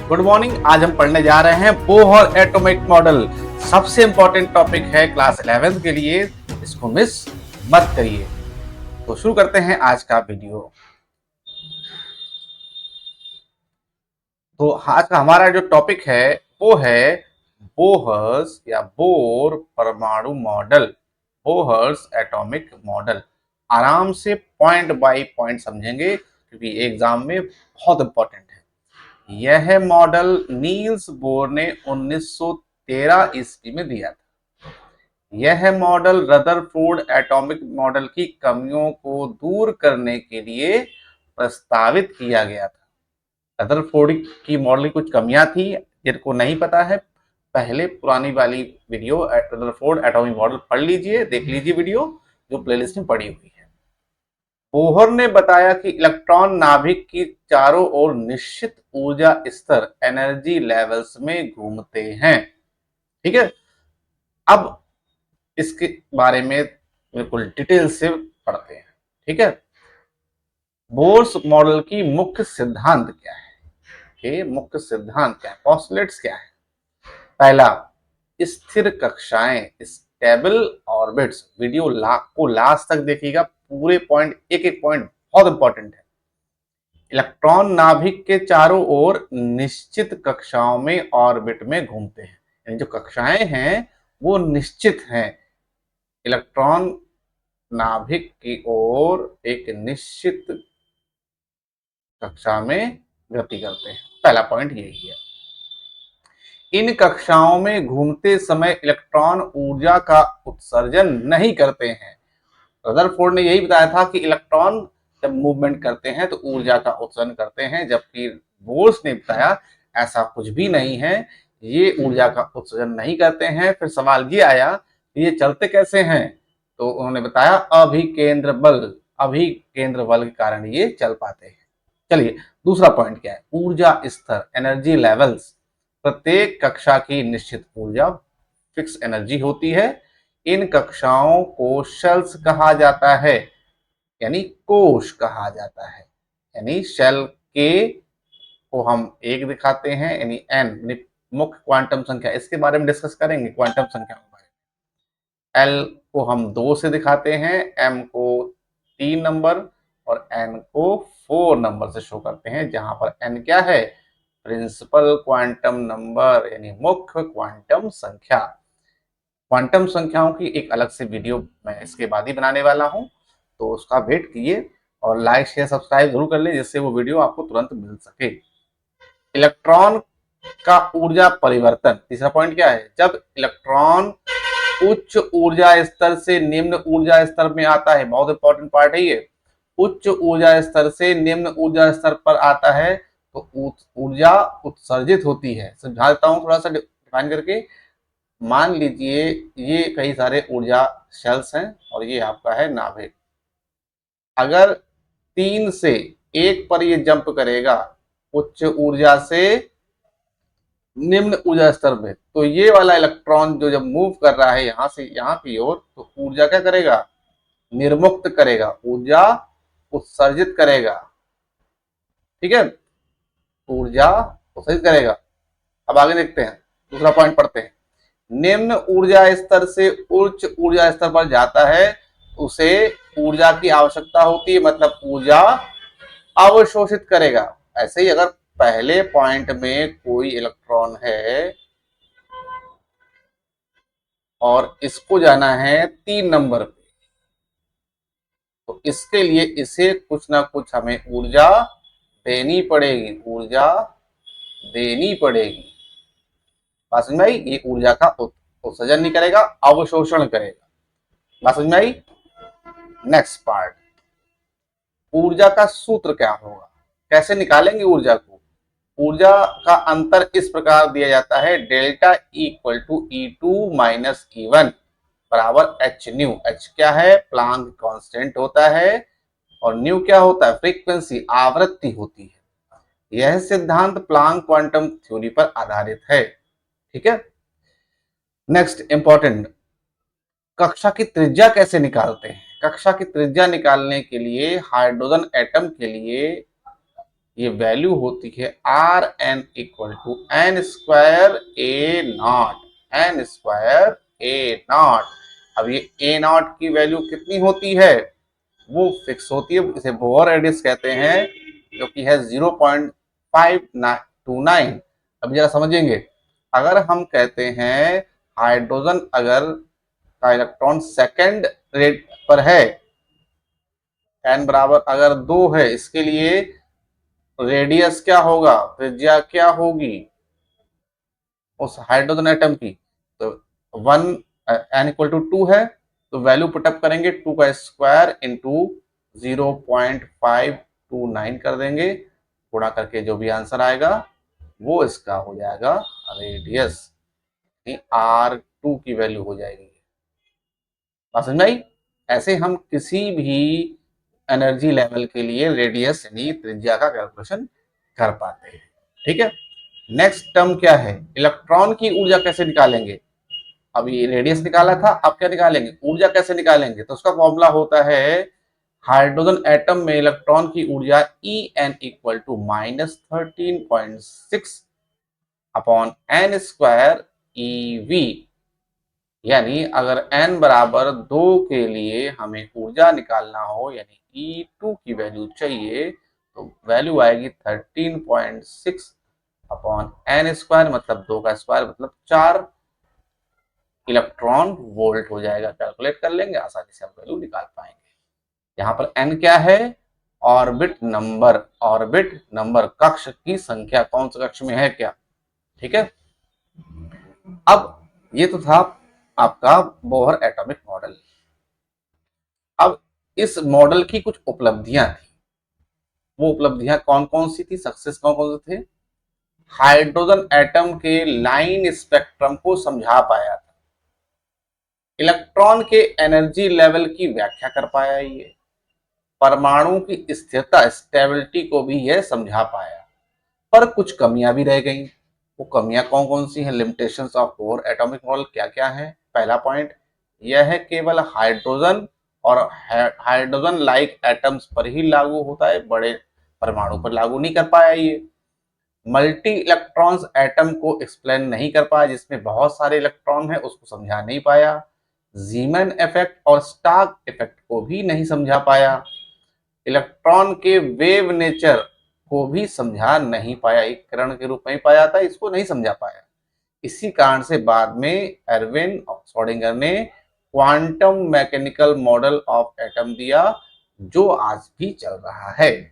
Good morning. आज हम पढ़ने जा रहे हैं बोहर एटॉमिक मॉडल। सबसे इंपॉर्टेंट टॉपिक है क्लास 11th के लिए, इसको मिस मत करिए। तो शुरू करते हैं आज का वीडियो। तो आज का हमारा जो टॉपिक है वो है बोहर्स या बोर परमाणु मॉडल, बोहर्स एटॉमिक मॉडल। आराम से पॉइंट बाय पॉइंट समझेंगे क्योंकि एग्जाम में बहुत इंपॉर्टेंट है। यह मॉडल नील्स बोर ने 1913 ईस्वी में दिया था। यह मॉडल रदरफोर्ड एटॉमिक मॉडल की कमियों को दूर करने के लिए प्रस्तावित किया गया था। रदरफोर्ड की मॉडल की कुछ कमियां थी, जिनको नहीं पता है पहले पुरानी वाली वीडियो रदरफोर्ड एटॉमिक मॉडल पढ़ लीजिए, देख लीजिए वीडियो जो प्लेलिस्ट में पड़ी हुई है। बोहर ने बताया कि इलेक्ट्रॉन नाभिक की चारों ओर निश्चित ऊर्जा स्तर एनर्जी लेवल्स में घूमते हैं। ठीक है, अब इसके बारे में बिल्कुल डिटेल से पढ़ते हैं। ठीक है, बोर्स मॉडल की मुख्य सिद्धांत क्या है, कि मुख्य सिद्धांत क्या है, पोस्टुलेट्स क्या है। पहला, स्थिर कक्षाएं, स्टेबल ऑर्बिट्स। वीडियो को लास्ट तक देखिएगा, पूरे पॉइंट एक एक पॉइंट बहुत इंपॉर्टेंट है। इलेक्ट्रॉन नाभिक के चारों ओर निश्चित कक्षाओं में ऑर्बिट में घूमते हैं, यानी जो कक्षाएं हैं वो निश्चित हैं। इलेक्ट्रॉन नाभिक की ओर एक निश्चित कक्षा में गति करते हैं। पहला पॉइंट यही है। इन कक्षाओं में घूमते समय इलेक्ट्रॉन ऊर्जा का उत्सर्जन नहीं करते हैं। रदरफोर्ड ने यही बताया था कि इलेक्ट्रॉन जब मूवमेंट करते हैं तो ऊर्जा का उत्सर्जन करते हैं, जबकि बोर्स ने बताया ऐसा कुछ भी नहीं है, ये ऊर्जा का उत्सर्जन नहीं करते हैं। फिर सवाल ये आया ये चलते कैसे हैं, तो उन्होंने बताया अभिकेंद्र बल के कारण ये चल पाते हैं। चलिए, दूसरा पॉइंट क्या है, ऊर्जा स्तर एनर्जी लेवल्स। प्रत्येक कक्षा की निश्चित ऊर्जा फिक्स एनर्जी होती है। इन कक्षाओं को शेल्स कहा जाता है, यानी कोश कहा जाता है। यानी शेल के को हम एक दिखाते हैं, यानी एन मुख्य क्वांटम संख्या, इसके बारे में डिस्कस करेंगे क्वांटम संख्या के बारे में। एल को हम 2 से दिखाते हैं, एम को 3 नंबर और एन को 4 नंबर से शो करते हैं, जहां पर एन क्या है, प्रिंसिपल क्वांटम नंबर, यानी मुख्य क्वांटम संख्या। क्वांटम संख्याओं की एक अलग से वीडियो मैं इसके बाद ही बनाने वाला हूं, तो उसका वेट कीजिए और लाइक शेयर सब्सक्राइब जरूर कर लें, जिससे वो वीडियो आपको तुरंत मिल सके। इलेक्ट्रॉन का ऊर्जा परिवर्तन, तीसरा पॉइंट क्या है, जब इलेक्ट्रॉन उच्च ऊर्जा स्तर से निम्न ऊर्जा स्तर में आता है, बहुत इंपॉर्टेंट पार्ट है ये, उच्च ऊर्जा स्तर से निम्न ऊर्जा स्तर पर आता है तो ऊर्जा उत्सर्जित होती है। समझा देता हूं थोड़ा सा डिफाइन करके। मान लीजिए ये कई सारे ऊर्जा शेल्स हैं और ये आपका है नाभिक। अगर 3 से 1 पर ये जंप करेगा उच्च ऊर्जा से निम्न ऊर्जा स्तर में, तो ये वाला इलेक्ट्रॉन जो जब मूव कर रहा है यहां से यहां की ओर, तो ऊर्जा क्या करेगा, निर्मुक्त करेगा, ऊर्जा उत्सर्जित करेगा। ठीक है, ऊर्जा उत्सर्जित करेगा। अब आगे देखते हैं, दूसरा पॉइंट पढ़ते हैं। निम्न ऊर्जा स्तर से उच्च ऊर्जा स्तर पर जाता है, उसे ऊर्जा की आवश्यकता होती है, मतलब ऊर्जा अवशोषित करेगा। ऐसे ही अगर पहले पॉइंट में कोई इलेक्ट्रॉन है और इसको जाना है 3 नंबर पे, तो इसके लिए इसे कुछ ना कुछ हमें ऊर्जा देनी पड़ेगी, ऊर्जा देनी पड़ेगी। बात समझ में आई, ये ऊर्जा का उत्सर्जन नहीं करेगा, अवशोषण करेगा। बात समझ में आई। नेक्स्ट पार्ट, ऊर्जा का सूत्र क्या होगा, कैसे निकालेंगे ऊर्जा को। ऊर्जा का अंतर इस प्रकार दिया जाता है, delta equal to E2 minus E1 बराबर एच न्यू। एच क्या है, प्लांक कांस्टेंट होता है, और न्यू क्या होता है, फ्रीक्वेंसी, आवृत्ति होती है। यह सिद्धांत प्लांक क्वांटम थ्योरी पर आधारित है। ठीक है, नेक्स्ट इंपॉर्टेंट, कक्षा की त्रिज्या कैसे निकालते हैं। कक्षा की त्रिज्या निकालने के लिए हाइड्रोजन एटम के लिए ये वैल्यू होती है R N equal to N square A nought, N square A nought. अब ये ए नॉट की वैल्यू कितनी होती है, वो फिक्स होती है, इसे बोर रेडियस कहते हैं, जो कि है 0.529। अब जरा समझेंगे, अगर हम कहते हैं हाइड्रोजन अगर का इलेक्ट्रॉन सेकंड रेट पर है, एन बराबर अगर 2 है, इसके लिए रेडियस क्या होगा, त्रिज्या क्या होगी उस हाइड्रोजन एटम की, तो 1 एन इक्वल टू 2 है, तो वैल्यू पुटअप करेंगे 2 का स्क्वायर इंटू 0.529 कर देंगे, गुणा करके जो भी आंसर आएगा वो इसका हो जाएगा रेडियस, R2 की वैल्यू हो जाएगी। बात समझ में आई? ऐसे हम किसी भी एनर्जी लेवल के लिए रेडियस यानी त्रिज्या का कैलकुलेशन कर पाते हैं। ठीक है, नेक्स्ट टर्म क्या है, इलेक्ट्रॉन की ऊर्जा कैसे निकालेंगे। अब ये रेडियस निकाला था, अब क्या निकालेंगे, ऊर्जा कैसे निकालेंगे, तो उसका फॉर्मूला होता है हाइड्रोजन एटम में इलेक्ट्रॉन की ऊर्जा E N equal to -13.6 upon N square E V, यानी अगर n बराबर 2 के लिए हमें ऊर्जा निकालना हो, यानी E2 की वैल्यू चाहिए, तो वैल्यू आएगी 13.6 अपॉन एन स्क्वायर, मतलब 2 का स्क्वायर मतलब 4 इलेक्ट्रॉन वोल्ट हो जाएगा। कैलकुलेट कर लेंगे, आसानी से हम वैल्यू निकाल पाएंगे। यहाँ पर n क्या है, ऑर्बिट नंबर, ऑर्बिट नंबर कक्ष की संख्या, कौन सा कक्ष में है क्या। ठीक है, अब ये तो था आपका बोहर एटॉमिक मॉडल। अब इस मॉडल की कुछ उपलब्धियां थी, वो उपलब्धियां कौन कौन सी थी, सक्सेस कौन कौन से थे, हाइड्रोजन एटम के लाइन स्पेक्ट्रम को समझा पाया था, इलेक्ट्रॉन के एनर्जी लेवल की व्याख्या कर पाया, ये परमाणु की स्थिरता स्टेबिलिटी को भी यह समझा पाया, पर कुछ कमियां भी रह गई। वो कमियां कौन कौन सी हैं, limitations of Bohr atomic model क्या क्या है। पहला पॉइंट यह है केवल हाइड्रोजन और हाइड्रोजन लाइक एटम्स पर ही लागू होता है, बड़े परमाणु पर लागू नहीं कर पाया। ये मल्टी इलेक्ट्रॉन्स एटम को एक्सप्लेन नहीं कर पाया, जिसमें बहुत सारे इलेक्ट्रॉन है उसको समझा नहीं पाया। जीमैन इफेक्ट और स्टार्क इफेक्ट को भी नहीं समझा पाया। इलेक्ट्रॉन के वेव नेचर को भी समझा नहीं पाया, एक किरण के रूप में ही पाया था, इसको नहीं समझा पाया। इसी कारण से बाद में एर्विन श्रोडिंगर ने quantum mechanical model of atom दिया, जो आज भी चल रहा है।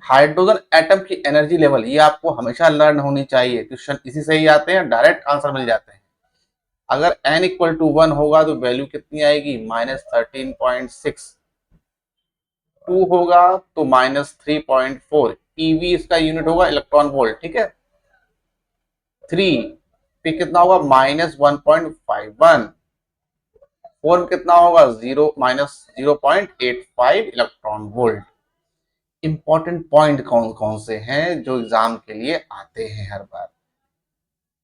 हाइड्रोजन एटम की एनर्जी लेवल, ये आपको हमेशा लर्न होनी चाहिए, क्वेश्चन इसी से ही आते हैं, डायरेक्ट आंसर मिल जाते हैं। अगर n इक्वल टू 1 होगा तो वैल्यू कितनी आएगी, -13.6, 2 होगा तो -3.4, ईवी इसका यूनिट होगा इलेक्ट्रॉन वोल्ट। ठीक है, 3 पे कितना होगा, -1.51, 4 में कितना होगा, -0.85 इलेक्ट्रॉन वोल्ट। इंपॉर्टेंट पॉइंट कौन कौन से हैं जो एग्जाम के लिए आते हैं हर बार,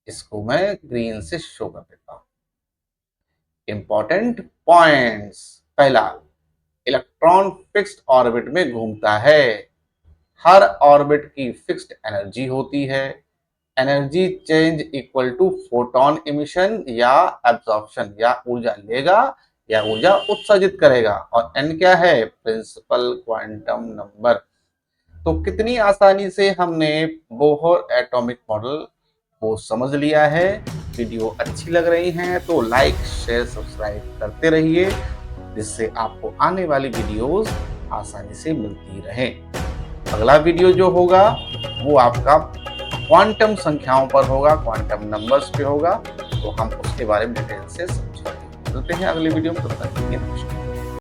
इसको मैं ग्रीन से शो कर देता हूं। इंपॉर्टेंट पॉइंट्स, पहला, इलेक्ट्रॉन फिक्स्ड ऑर्बिट में घूमता है, हर ऑर्बिट की फिक्स्ड एनर्जी होती है, energy change equal to photon emission या एब्जॉर्प्शन, या ऊर्जा लेगा या ऊर्जा उत्सर्जित करेगा, और n क्या है, प्रिंसिपल क्वांटम नंबर। तो कितनी आसानी से हमने बोहर एटॉमिक मॉडल को समझ लिया है। वीडियो अच्छी लग रही है तो लाइक शेयर सब्सक्राइब करते रहिए, जिससे आपको आने वाली वीडियोस आसानी से मिलती रहे। अगला वीडियो जो होगा वो आपका क्वांटम संख्याओं पर होगा, क्वांटम नंबर्स पे होगा, तो हम उसके बारे में डिटेल से समझेंगे। मिलते हैं अगले वीडियो में, तब तक के लिए नमस्कार।